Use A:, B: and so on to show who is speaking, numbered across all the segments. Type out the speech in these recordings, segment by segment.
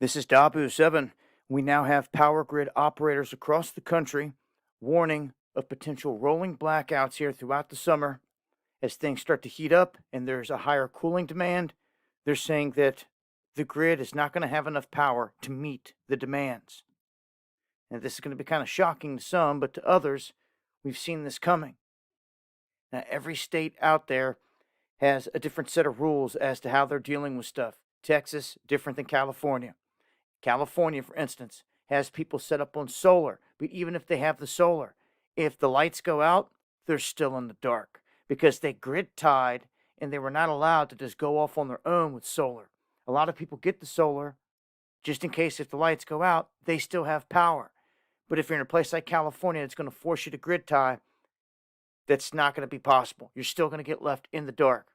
A: This is Dabu7. We now have power grid operators across the country warning of potential rolling blackouts here throughout the summer as things start to heat up and there's a higher cooling demand. They're saying that the grid is not going to have enough power to meet the demands. And this is going to be kind of shocking to some, but to others, we've seen this coming. Now, every state out there has a different set of rules as to how they're dealing with stuff. Texas, different than California. California, for instance, has people set up on solar, but even if they have the solar, if the lights go out, they're still in the dark because they grid tied and they were not allowed to just go off on their own with solar. A lot of people get the solar just in case if the lights go out, they still have power. But if you're in a place like California, it's going to force you to grid tie. That's not going to be possible. You're still going to get left in the dark.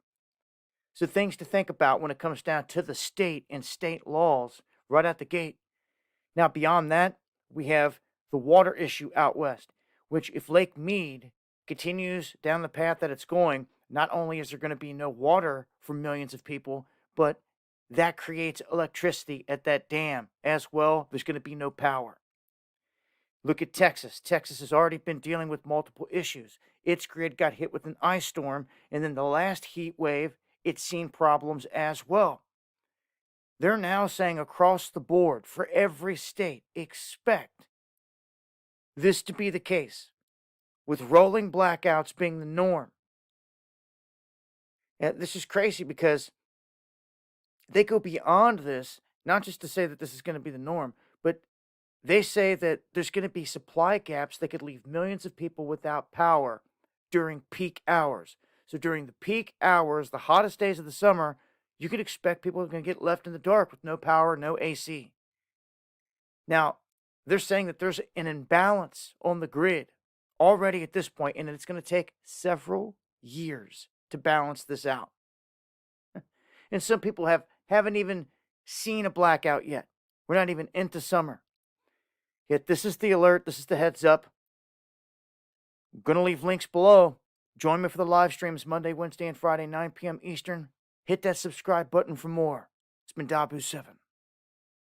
A: So things to think about when it comes down to the state and state laws right out the gate. Now, beyond that, we have the water issue out west, which if Lake Mead continues down the path that it's going, not only is there going to be no water for millions of people, but that creates electricity at that dam as well. There's going to be no power. Look at Texas. Texas has already been dealing with multiple issues. Its grid got hit with an ice storm, and then the last heat wave, it's seen problems as well. They're now saying across the board for every state, expect this to be the case, with rolling blackouts being the norm. And this is crazy because they go beyond this, not just to say that this is going to be the norm, but they say that there's going to be supply gaps that could leave millions of people without power during peak hours. So during the peak hours, the hottest days of the summer, you could expect people are going to get left in the dark with no power, no AC. Now, they're saying that there's an imbalance on the grid already at this point, and it's going to take several years to balance this out. And some people haven't even seen a blackout yet. We're not even into summer. Yet this is the alert. This is the heads up. I'm going to leave links below. Join me for the live streams Monday, Wednesday, and Friday, 9 p.m. Eastern. Hit that subscribe button for more. It's been Dabu7.